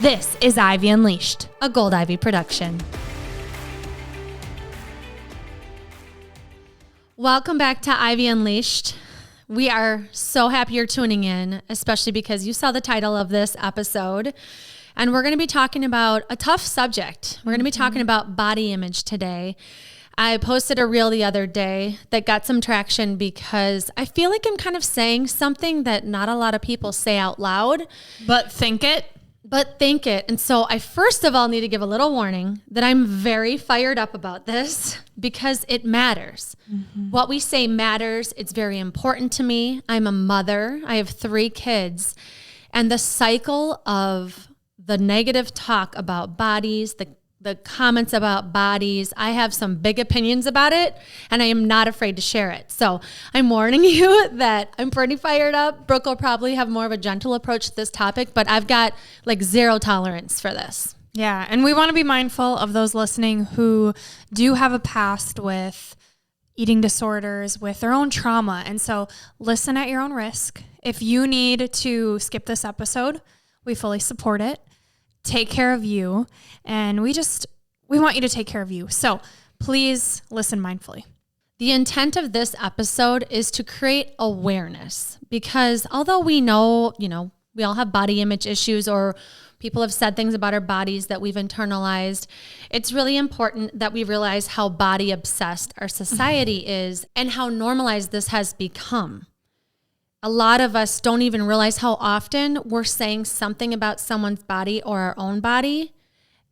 This is Ivy Unleashed, a Gold Ivy production. Welcome back to Ivy Unleashed. We are so happy you're tuning in, especially because you saw the title of this episode. And we're going to be talking about a tough subject. We're going to be talking about body image today. I posted a reel the other day that got some traction because I feel like I'm kind of saying something that not a lot of people say out loud. But think it. And so I first of all need to give a little warning that I'm very fired up about this because it matters. Mm-hmm. What we say matters. It's very important to me. I'm a mother. I have 3 kids. And the cycle of the negative talk about bodies, the comments about bodies, I have some big opinions about it, and I am not afraid to share it. So I'm warning you that I'm pretty fired up. Brooke will probably have more of a gentle approach to this topic, but I've got like 0 tolerance for this. Yeah, and we want to be mindful of those listening who do have a past with eating disorders, with their own trauma. And so listen at your own risk. If you need to skip this episode, we fully support it. Take care of you, and we want you to take care of you. So please listen mindfully. The intent of this episode is to create awareness because although we know, we all have body image issues or people have said things about our bodies that we've internalized, it's really important that we realize how body obsessed our society is and how normalized this has become. A lot of us don't even realize how often we're saying something about someone's body or our own body.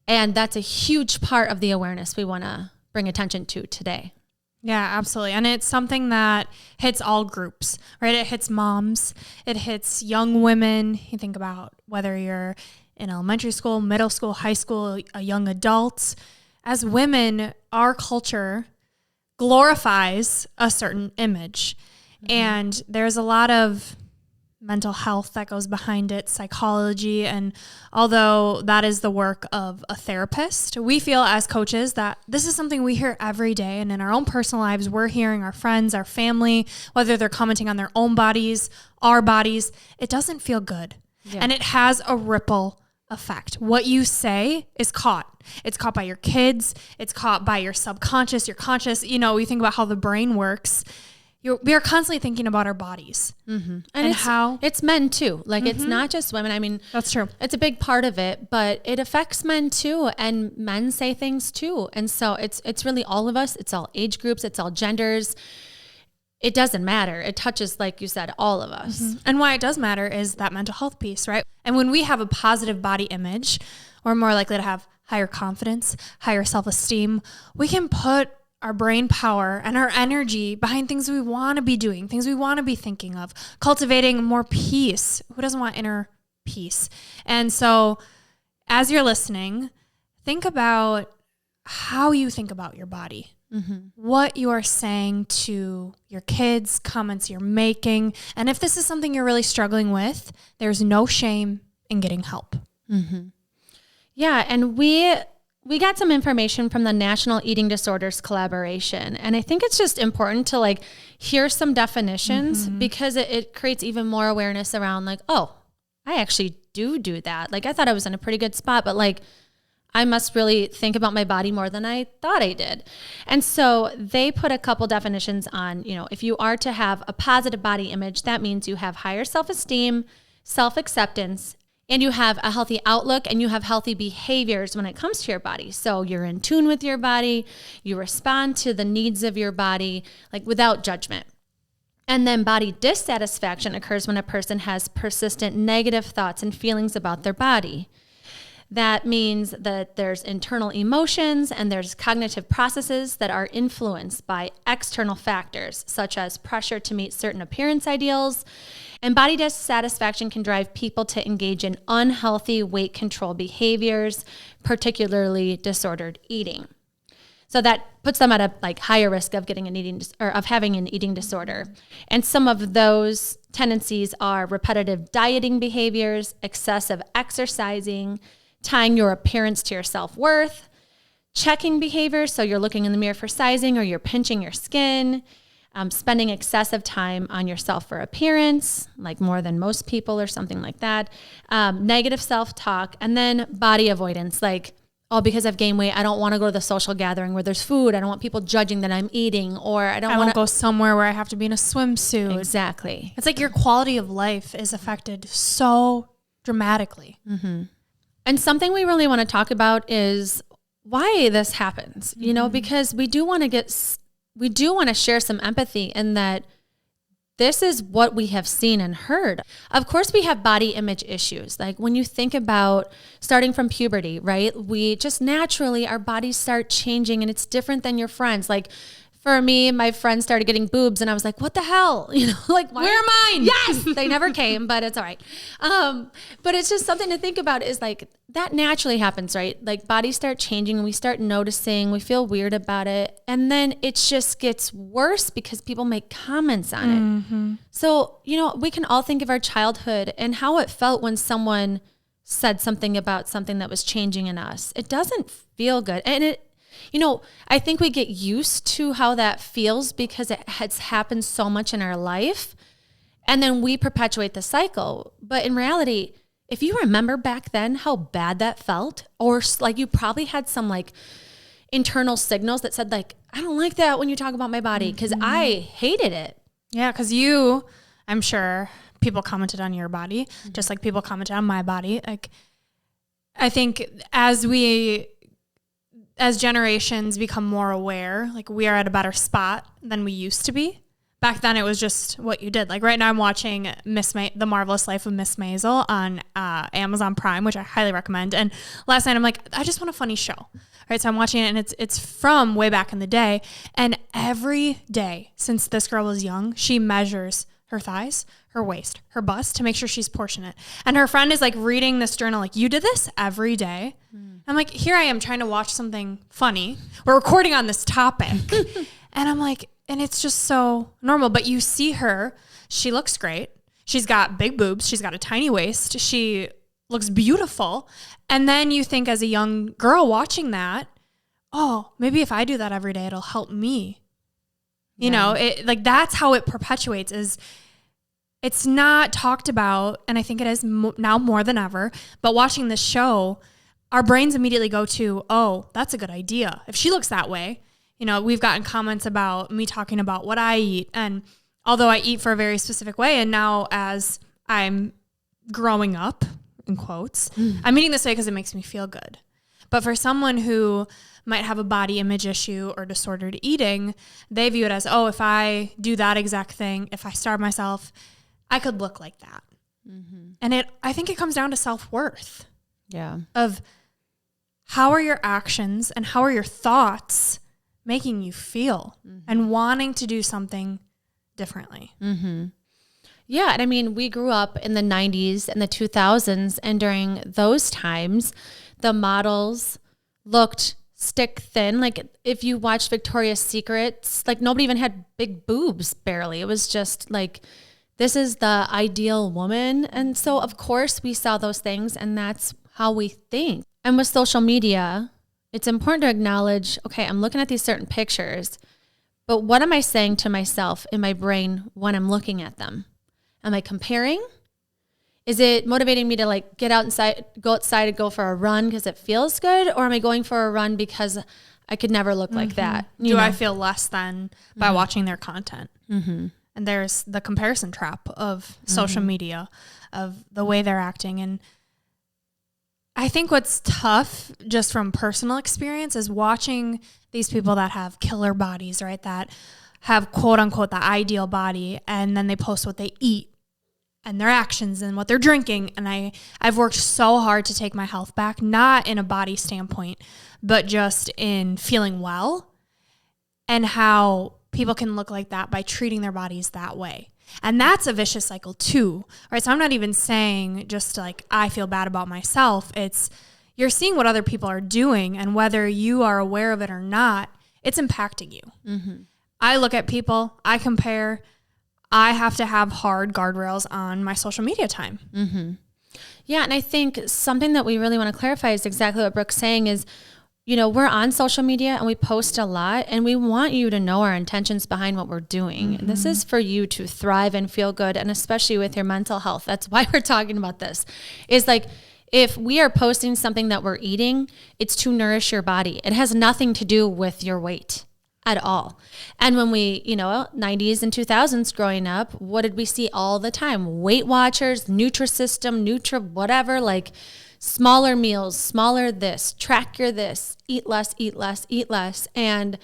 And that's a huge part of the awareness we want to bring attention to today. Yeah, absolutely. And it's something that hits all groups, right? It hits moms. It hits young women. You think about whether you're in elementary school, middle school, high school, a young adult. As women, our culture glorifies a certain image. And there's a lot of mental health that goes behind it, psychology. And although that is the work of a therapist, we feel as coaches that this is something we hear every day. And in our own personal lives, we're hearing our friends, our family, whether they're commenting on their own bodies, our bodies, it doesn't feel good. Yeah. And it has a ripple effect. What you say is caught. It's caught by your kids. It's caught by your subconscious, your conscious. We think about how the brain works. We are constantly thinking about our bodies. Mm-hmm. And how it's men too. Like it's not just women. I mean, that's true. It's a big part of it, but it affects men too. And men say things too. And so it's really all of us. It's all age groups. It's all genders. It doesn't matter. It touches, like you said, all of us. Mm-hmm. And why it does matter is that mental health piece, right? And when we have a positive body image, we're more likely to have higher confidence, higher self-esteem. We can put our brain power and our energy behind things we want to be doing, things we want to be thinking of, cultivating more peace. Who doesn't want inner peace? And so as you're listening, think about how you think about your body, what you are saying to your kids, comments you're making. And if this is something you're really struggling with, there's no shame in getting help. Mm-hmm. Yeah. And we got some information from the National Eating Disorders Collaboration. And I think it's just important to hear some definitions because it creates even more awareness around oh, I actually do that. I thought I was in a pretty good spot, but I must really think about my body more than I thought I did. And so they put a couple definitions on, if you are to have a positive body image, that means you have higher self-esteem, self-acceptance, and you have a healthy outlook and you have healthy behaviors when it comes to your body. So you're in tune with your body, you respond to the needs of your body, without judgment. And then body dissatisfaction occurs when a person has persistent negative thoughts and feelings about their body. That means that there's internal emotions and there's cognitive processes that are influenced by external factors, such as pressure to meet certain appearance ideals. And body dissatisfaction can drive people to engage in unhealthy weight control behaviors, particularly disordered eating. So that puts them at a higher risk of getting of having an eating disorder. And some of those tendencies are repetitive dieting behaviors, excessive exercising, tying your appearance to your self-worth, checking behaviors, so you're looking in the mirror for sizing or you're pinching your skin, spending excessive time on yourself for appearance, like more than most people or something like that, negative self-talk, and then body avoidance, like, oh, because I've gained weight, I don't want to go to the social gathering where there's food. I don't want people judging that I'm eating, or I want to go somewhere where I have to be in a swimsuit. Exactly. It's like your quality of life is affected so dramatically. Mm-hmm. And something we really want to talk about is why this happens, you know, because we do want to share some empathy in that this is what we have seen and heard. Of course, we have body image issues. Like when you think about starting from puberty, right? We just naturally, our bodies start changing and it's different than your friends. Like for me, my friends started getting boobs and I was like, what the hell? You know, like, where are mine? Yes, they never came, but it's all right. But it's just something to think about is like, that naturally happens, right? Like bodies start changing, we start noticing, we feel weird about it. And then it just gets worse because people make comments on it. So, you know, we can all think of our childhood and how it felt when someone said something about something that was changing in us. It doesn't feel good. And it, you know, I think we get used to how that feels because it has happened so much in our life. And then we perpetuate the cycle. But in reality, if you remember back then how bad that felt, or like you probably had some like internal signals that said like, I don't like that when you talk about my body because I hated it. Yeah, because I'm sure people commented on your body, just like people commented on my body. Like, I think as generations become more aware, like we are at a better spot than we used to be. Back then it was just what you did. Like right now I'm watching The Marvelous Life of Miss Maisel on Amazon Prime, which I highly recommend. And last night I'm like, I just want a funny show. Right. So I'm watching it and it's from way back in the day. And every day since this girl was young, she measures her thighs, her waist, her bust to make sure she's proportionate. And her friend is like reading this journal, like, you did this every day? I'm like, here I am trying to watch something funny. We're recording on this topic. And I'm like, and it's just so normal. But you see her, she looks great. She's got big boobs. She's got a tiny waist. She looks beautiful. And then you think as a young girl watching that, oh, maybe if I do that every day, it'll help me. You know, it like that's how it perpetuates is it's not talked about. And I think it is now more than ever. But watching this show, our brains immediately go to, oh, that's a good idea. If she looks that way, you know, we've gotten comments about me talking about what I eat. And although I eat for a very specific way, and now as I'm growing up, in quotes, I'm eating this way because it makes me feel good. But for someone who might have a body image issue or disordered eating, they view it as, oh, if I do that exact thing, if I starve myself, I could look like that. And I think it comes down to self-worth. Yeah. Of how are your actions and how are your thoughts making you feel and wanting to do something differently. Yeah. And I mean, we grew up in the 90s and the 2000s. And during those times, the models looked stick thin. Like if you watched Victoria's Secrets, like nobody even had big boobs barely. It was just like, this is the ideal woman. And so of course we saw those things and that's how we think. And with social media, it's important to acknowledge, okay, I'm looking at these certain pictures, but what am I saying to myself in my brain when I'm looking at them? Am I comparing? Is it motivating me to like go outside and go for a run because it feels good? Or am I going for a run because I could never look like that? Do I feel less than by watching their content? And there's the comparison trap of social media, of the way they're acting. And I think what's tough just from personal experience is watching these people that have killer bodies, right? That have quote unquote the ideal body, and then they post what they eat and their actions and what they're drinking. And I've worked so hard to take my health back, not in a body standpoint, but just in feeling well, and how people can look like that by treating their bodies that way. And that's a vicious cycle too, right? So I'm not even saying just like I feel bad about myself. It's you're seeing what other people are doing, and whether you are aware of it or not, it's impacting you. I look at people, I compare, I have to have hard guardrails on my social media time. Yeah, and I think something that we really want to clarify is exactly what Brooke's saying is, we're on social media and we post a lot, and we want you to know our intentions behind what we're doing. Mm-hmm. This is for you to thrive and feel good, and especially with your mental health. That's why we're talking about this. Is like, if we are posting something that we're eating, it's to nourish your body. It has nothing to do with your weight at all. And when we, 90s and 2000s growing up, what did we see all the time? Weight Watchers, Nutrisystem, whatever, like smaller meals, smaller this, track your this, eat less, eat less, eat less. And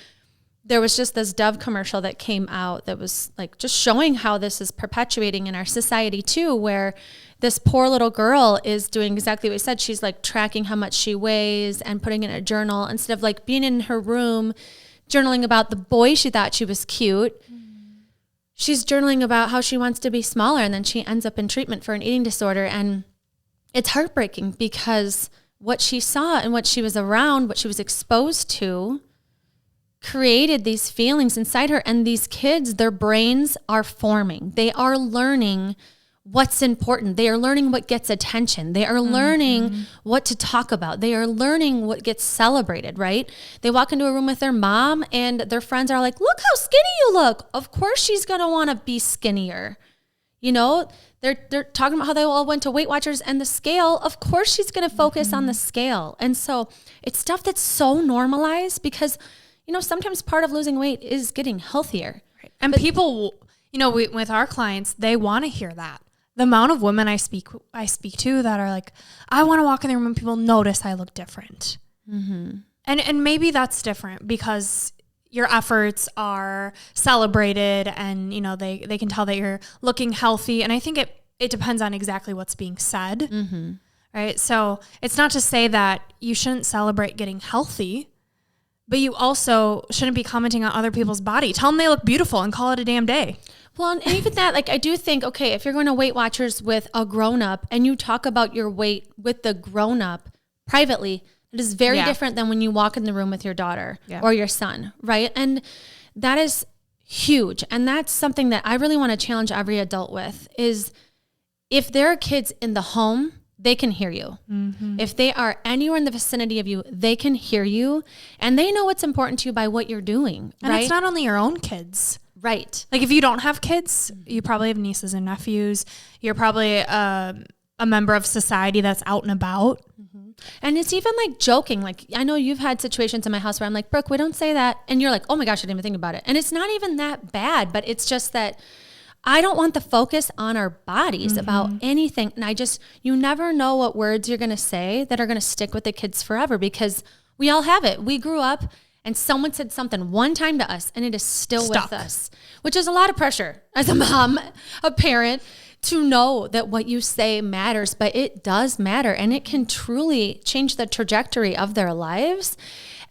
there was just this Dove commercial that came out that was like just showing how this is perpetuating in our society too, where this poor little girl is doing exactly what we said. She's like tracking how much she weighs and putting in a journal instead of like being in her room journaling about the boy she thought she was cute. She's journaling about how she wants to be smaller, and then she ends up in treatment for an eating disorder. And it's heartbreaking because what she saw and what she was around, what she was exposed to, created these feelings inside her. And these kids, their brains are forming. They are learning what's important. They are learning what gets attention. They are learning what to talk about. They are learning what gets celebrated, right? They walk into a room with their mom and their friends are like, look how skinny you look. Of course she's going to want to be skinnier. They're talking about how they all went to Weight Watchers and the scale. Of course she's going to focus on the scale. And so it's stuff that's so normalized because, sometimes part of losing weight is getting healthier. Right. And people, with our clients, they want to hear that. The amount of women I speak to that are like, I want to walk in the room and people notice I look different. Mm-hmm. And maybe that's different because your efforts are celebrated and, they can tell that you're looking healthy. And I think it depends on exactly what's being said. Mm-hmm. Right. So it's not to say that you shouldn't celebrate getting healthy, but you also shouldn't be commenting on other people's body. Tell them they look beautiful and call it a damn day. Well, and even that, I do think, okay, if you're going to Weight Watchers with a grown-up and you talk about your weight with the grown-up privately, it is very different than when you walk in the room with your daughter or your son, right? And that is huge. And that's something that I really want to challenge every adult with is if there are kids in the home, they can hear you. Mm-hmm. If they are anywhere in the vicinity of you, they can hear you and they know what's important to you by what you're doing. And it's not only your own kids. Right. Like if you don't have kids, you probably have nieces and nephews. You're probably a member of society that's out and about. Mm-hmm. And it's even like joking. Like I know you've had situations in my house where I'm like, Brooke, we don't say that. And you're like, oh my gosh, I didn't even think about it. And it's not even that bad, but it's just that I don't want the focus on our bodies about anything. And you never know what words you're going to say that are going to stick with the kids forever because we all have it. We grew up and someone said something one time to us and it is still with us, which is a lot of pressure as a mom, a parent, to know that what you say matters, but it does matter and it can truly change the trajectory of their lives.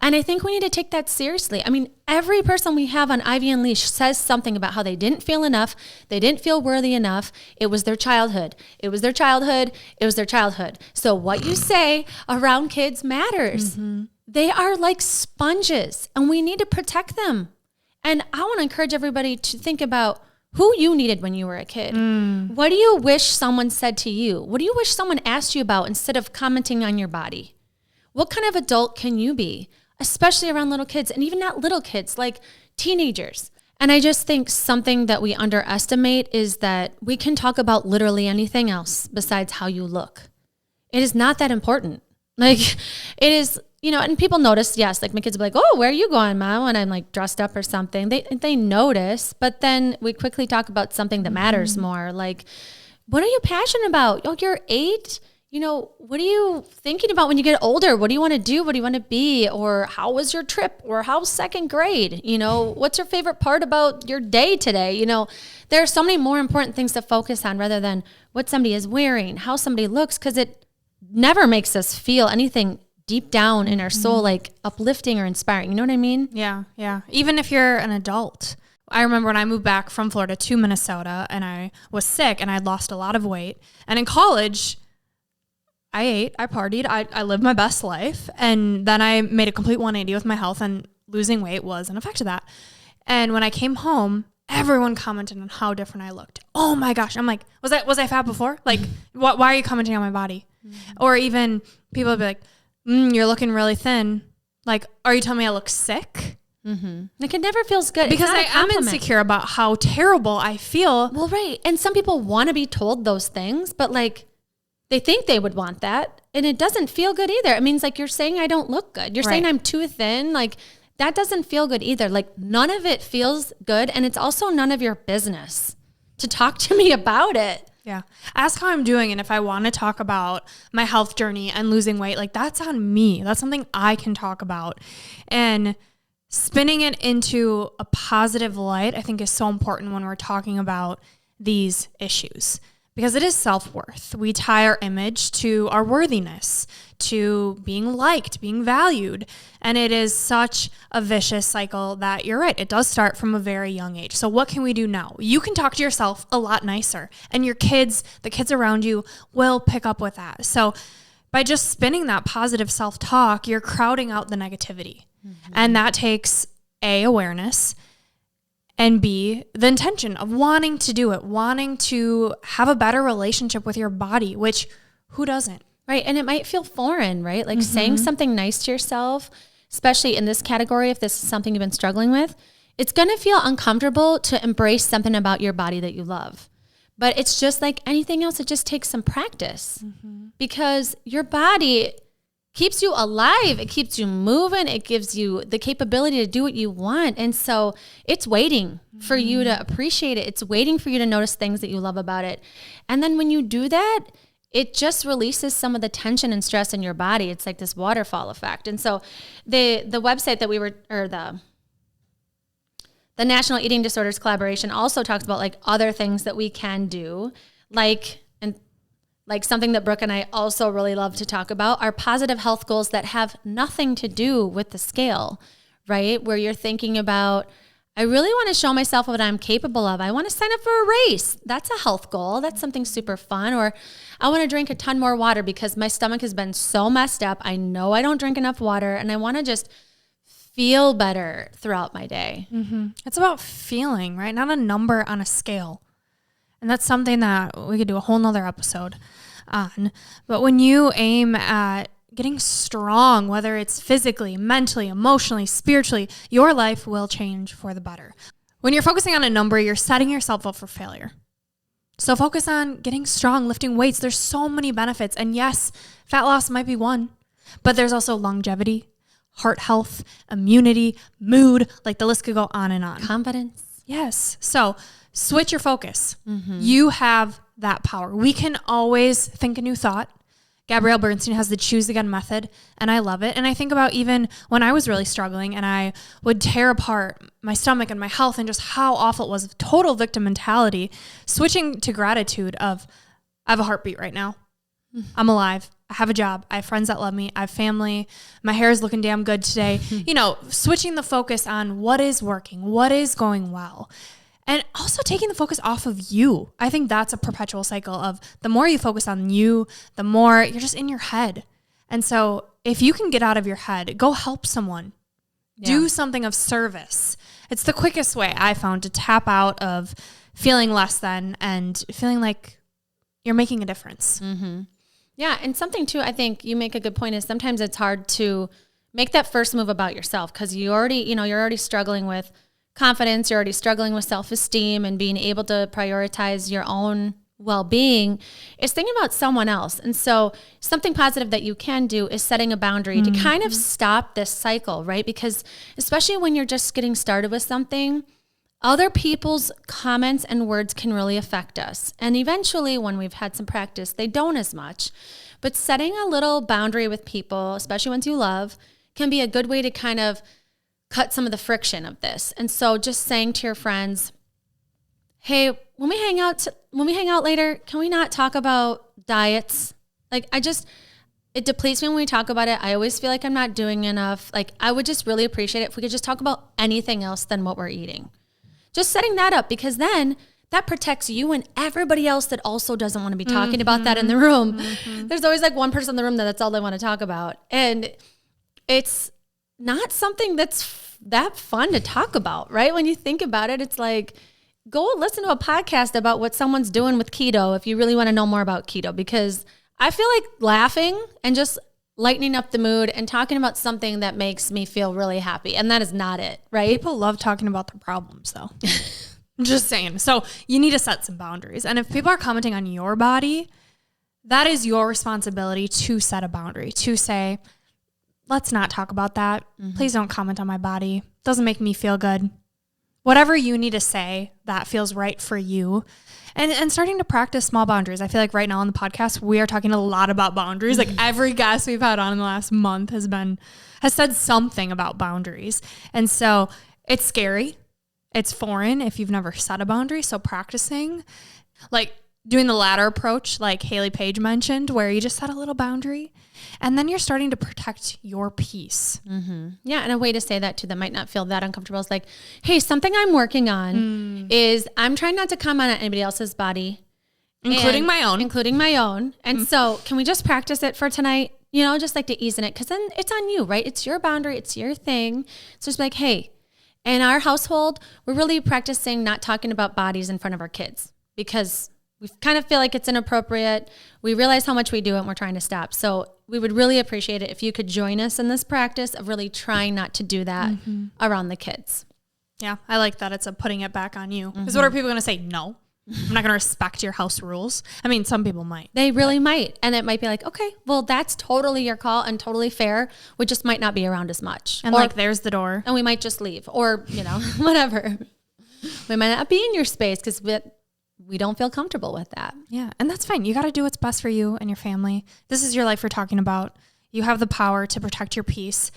And I think we need to take that seriously. I mean, every person we have on Ivy Unleashed says something about how they didn't feel enough. They didn't feel worthy enough. It was their childhood. It was their childhood. It was their childhood. So what you say around kids matters. Mm-hmm. They are like sponges and we need to protect them. And I want to encourage everybody to think about who you needed when you were a kid. What do you wish someone said to you? What do you wish someone asked you about instead of commenting on your body? What kind of adult can you be? Especially around little kids and even not little kids, like teenagers. And I just think something that we underestimate is that we can talk about literally anything else besides how you look. It is not that important. Like it is, and people notice, yes, like my kids will be like, oh, where are you going, Mom? When I'm like dressed up or something, they notice, but then we quickly talk about something that matters more. Like, what are you passionate about? Oh, you're 8. What are you thinking about when you get older? What do you want to do? What do you want to be? Or how was your trip? Or how's second grade? What's your favorite part about your day today? There are so many more important things to focus on rather than what somebody is wearing, how somebody looks, because it never makes us feel anything deep down in our soul, like uplifting or inspiring. You know what I mean? Yeah. Yeah. Even if you're an adult. I remember when I moved back from Florida to Minnesota and I was sick and I'd lost a lot of weight. And in college, I ate, I partied, I lived my best life. And then I made a complete 180 with my health and losing weight was an effect of that. And when I came home, everyone commented on how different I looked. Oh my gosh. I'm like, was I fat before? Like, why are you commenting on my body? Mm-hmm. Or even people would be like, you're looking really thin. Like, are you telling me I look sick? Like, it never feels good. Because I am insecure about how terrible I feel. Well, right. And some people want to be told those things, but like they think they would want that. And it doesn't feel good either. It means like you're saying I don't look good. You're saying I'm too thin. Like that doesn't feel good either. Like none of it feels good. And it's also none of your business to talk to me about it. Yeah. Ask how I'm doing. And if I want to talk about my health journey and losing weight, like that's on me. That's something I can talk about. And spinning it into a positive light, I think is so important when we're talking about these issues because it is self-worth. We tie our image to our worthiness, to being liked, being valued. And it is such a vicious cycle that you're right. It does start from a very young age. So what can we do now? You can talk to yourself a lot nicer and your kids, the kids around you will pick up with that. So by just spinning that positive self-talk, you're crowding out the negativity. And that takes A, awareness, and B, the intention of wanting to do it, wanting to have a better relationship with your body, which who doesn't? Right. And it might feel foreign, right? Like saying something nice to yourself, especially in this category, if this is something you've been struggling with, it's going to feel uncomfortable to embrace something about your body that you love. But it's just like anything else. It just takes some practice because your body keeps you alive. It keeps you moving. It gives you the capability to do what you want. And so it's waiting for you to appreciate it. It's waiting for you to notice things that you love about it. And then when you do that, it just releases some of the tension and stress in your body. It's like this waterfall effect. And so the website that we were, or the National Eating Disorders Collaboration also talks about like other things that we can do, like something that Brooke and I also really love to talk about are positive health goals that have nothing to do with the scale, right? Where you're thinking about, I really want to show myself what I'm capable of. I want to sign up for a race. That's a health goal. That's something super fun. Or I want to drink a ton more water because my stomach has been so messed up. I know I don't drink enough water and I want to just feel better throughout my day. It's about feeling, right? Not a number on a scale. And that's something that we could do a whole nother episode on. But when you aim at getting strong, whether it's physically, mentally, emotionally, spiritually, your life will change for the better. When you're focusing on a number, you're setting yourself up for failure. So focus on getting strong, lifting weights. There's so many benefits. And yes, fat loss might be one, but there's also longevity, heart health, immunity, mood, like the list could go on and on. Confidence. Yes. So switch your focus. You have that power. We can always think a new thought. Gabrielle Bernstein has the Choose Again method, and I love it. And I think about even when I was really struggling and I would tear apart my stomach and my health and just how awful it was, total victim mentality, switching to gratitude of, I have a heartbeat right now. I'm alive. I have a job. I have friends that love me. I have family. My hair is looking damn good today. Switching the focus on what is working, what is going well. And also taking the focus off of you. I think that's a perpetual cycle of the more you focus on you, the more you're just in your head. And so if you can get out of your head, go help someone. Yeah. Do something of service. It's the quickest way I found to tap out of feeling less than and feeling like you're making a difference. Yeah. And something too, I think you make a good point is sometimes it's hard to make that first move about yourself because you're already struggling with confidence, you're already struggling with self-esteem and being able to prioritize your own well-being is thinking about someone else. And so something positive that you can do is setting a boundary to kind of stop this cycle, right? Because especially when you're just getting started with something, other people's comments and words can really affect us. And eventually when we've had some practice, they don't as much. But setting a little boundary with people, especially ones you love, can be a good way to kind of cut some of the friction of this. And so just saying to your friends, hey, when we hang out later, can we not talk about diets? Like it depletes me when we talk about it. I always feel like I'm not doing enough. Like I would just really appreciate it if we could just talk about anything else than what we're eating. Just setting that up because then that protects you and everybody else that also doesn't want to be talking about that in the room. There's always like one person in the room that's all they want to talk about. And it's not something that's that fun to talk about, right? When you think about it, it's like, go listen to a podcast about what someone's doing with keto if you really want to know more about keto, because I feel like laughing and just lightening up the mood and talking about something that makes me feel really happy. And that is not it, right? People love talking about their problems though. I'm just saying. So you need to set some boundaries. And if people are commenting on your body, that is your responsibility to set a boundary, to say, let's not talk about that. Please don't comment on my body. Doesn't make me feel good. Whatever you need to say that feels right for you. And starting to practice small boundaries. I feel like right now on the podcast, we are talking a lot about boundaries. Like every guest we've had on in the last month has said something about boundaries. And so it's scary. It's foreign if you've never set a boundary. So practicing, like doing the ladder approach, like Haley Page mentioned, where you just set a little boundary and then you're starting to protect your peace. Yeah. And a way to say that to them might not feel that uncomfortable is like, hey, something I'm working on is I'm trying not to comment on anybody else's body. Including my own. And so can we just practice it for tonight? You know, just like to ease in it. Cause then it's on you, right? It's your boundary. It's your thing. So it's like, hey, in our household, we're really practicing not talking about bodies in front of our kids because we kind of feel like it's inappropriate. We realize how much we do it and we're trying to stop. So we would really appreciate it if you could join us in this practice of really trying not to do that around the kids. Yeah, I like that. It's a putting it back on you. Because what are people going to say? No, I'm not going to respect your house rules. I mean, some people might. They really might. And it might be like, okay, well, that's totally your call and totally fair. We just might not be around as much. And like, there's the door. And we might just leave or, you know, whatever. We might not be in your space because we don't feel comfortable with that. Yeah. And that's fine. You got to do what's best for you and your family. This is your life we're talking about. You have the power to protect your peace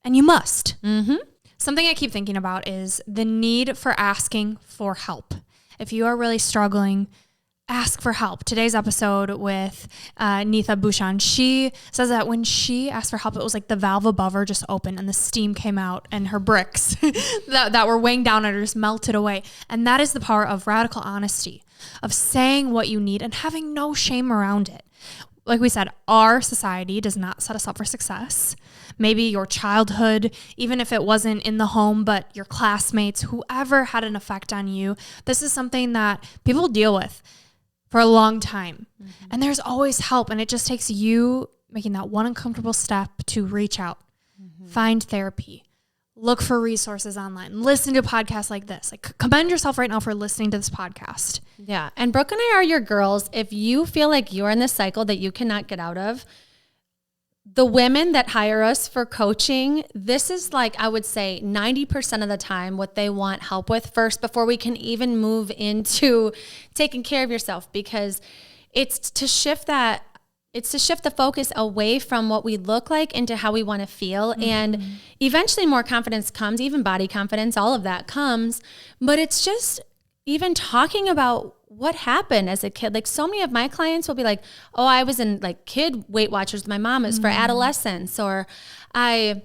and you must. Something I keep thinking about is the need for asking for help. If you are really struggling, ask for help. Today's episode with Neetha Bhushan, she says that when she asked for help, it was like the valve above her just opened and the steam came out and her bricks that were weighing down on her just melted away. And that is the power of radical honesty, of saying what you need and having no shame around it. Like we said, our society does not set us up for success. Maybe your childhood, even if it wasn't in the home, but your classmates, whoever had an effect on you, this is something that people deal with for a long time. And there's always help. And it just takes you making that one uncomfortable step to reach out, find therapy, look for resources online, listen to a podcast like this. Like commend yourself right now for listening to this podcast. Yeah. And Brooke and I are your girls. If you feel like you're in this cycle that you cannot get out of, the women that hire us for coaching, this is like, I would say 90% of the time what they want help with first before we can even move into taking care of yourself, because it's to shift the focus away from what we look like into how we want to feel. And eventually more confidence comes, even body confidence, all of that comes. But it's just even talking about what happened as a kid. Like so many of my clients will be like, oh, I was in like kid Weight Watchers with my mom. It was for adolescence. Or I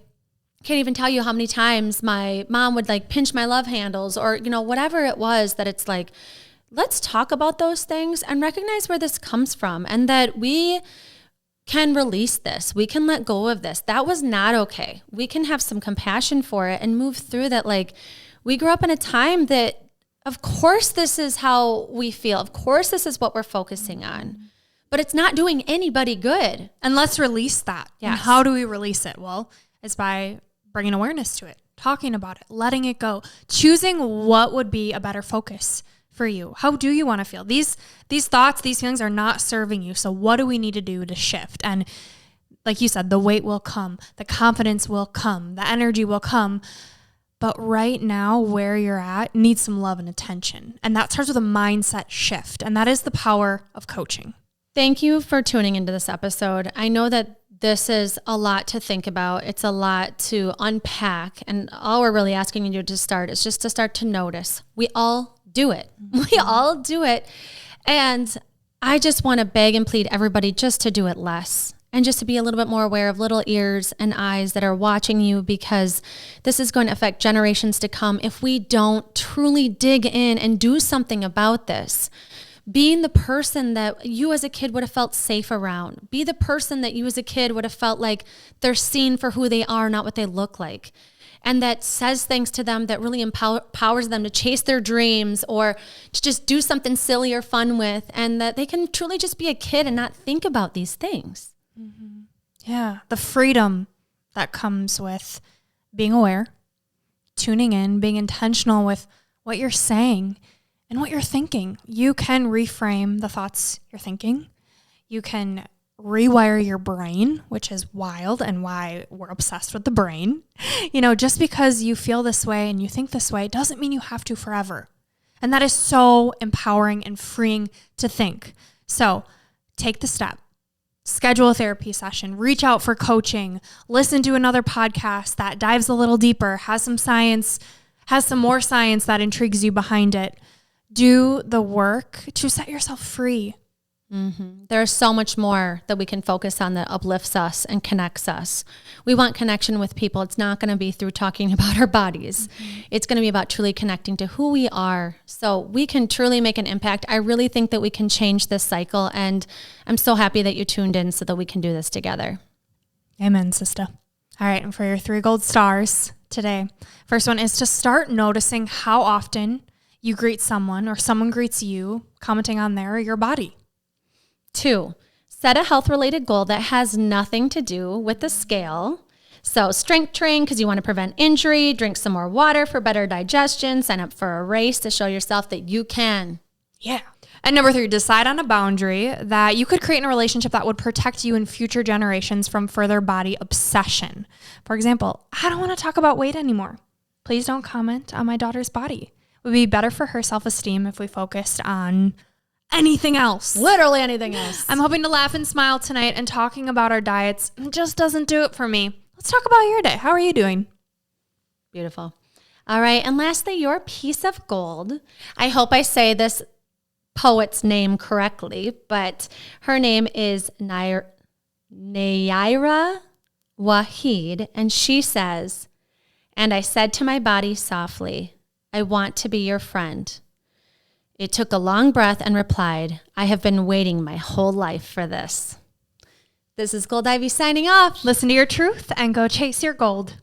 can't even tell you how many times my mom would like pinch my love handles or, you know, whatever it was that it's like, let's talk about those things and recognize where this comes from and that we can release this. We can let go of this. That was not okay. We can have some compassion for it and move through that. Like we grew up in a time that, of course, this is how we feel. Of course, this is what we're focusing on, but it's not doing anybody good. And let's release that. Yes. And how do we release it? Well, it's by bringing awareness to it, talking about it, letting it go, choosing what would be a better focus for you. How do you want to feel? These thoughts, these feelings are not serving you. So what do we need to do to shift? And like you said, the weight will come, the confidence will come, the energy will come. But right now, where you're at needs some love and attention. And that starts with a mindset shift. And that is the power of coaching. Thank you for tuning into this episode. I know that this is a lot to think about. It's a lot to unpack. And all we're really asking you to start is just to start to notice. We all do it. We all do it. And I just want to beg and plead everybody just to do it less. And just to be a little bit more aware of little ears and eyes that are watching you, because this is going to affect generations to come if we don't truly dig in and do something about this. Being the person that you as a kid would have felt safe around. Be the person that you as a kid would have felt like they're seen for who they are, not what they look like. And that says things to them that really empowers them to chase their dreams or to just do something silly or fun with. And that they can truly just be a kid and not think about these things. Yeah. The freedom that comes with being aware, tuning in, being intentional with what you're saying and what you're thinking. You can reframe the thoughts you're thinking. You can rewire your brain, which is wild and why we're obsessed with the brain. Just because you feel this way and you think this way doesn't mean you have to forever. And that is so empowering and freeing to think. So take the step. Schedule a therapy session, reach out for coaching, listen to another podcast that dives a little deeper, has some more science that intrigues you behind it. Do the work to set yourself free. Mm-hmm. There's so much more that we can focus on that uplifts us and connects us. We want connection with people. It's not going to be through talking about our bodies. Mm-hmm. It's going to be about truly connecting to who we are so we can truly make an impact. I really think that we can change this cycle, and I'm so happy that you tuned in so that we can do this together. Amen, sister. All right, and for your 3 gold stars today, first one is to start noticing how often you greet someone or someone greets you, commenting on their or your body. 2, set a health-related goal that has nothing to do with the scale. So strength train because you want to prevent injury, drink some more water for better digestion, sign up for a race to show yourself that you can. Yeah. And number 3, decide on a boundary that you could create in a relationship that would protect you and future generations from further body obsession. For example, I don't want to talk about weight anymore. Please don't comment on my daughter's body. It would be better for her self-esteem if we focused on anything else. Literally anything else. I'm hoping to laugh and smile tonight, and talking about our diets just doesn't do it for me. Let's talk about your day. How are you doing? Beautiful. All right. And lastly, your piece of gold. I hope I say this poet's name correctly, but her name is Naira Waheed, and she says, "And I said to my body softly, I want to be your friend. It took a long breath and replied, I have been waiting my whole life for this." This is Gold Ivy signing off. Listen to your truth and go chase your gold.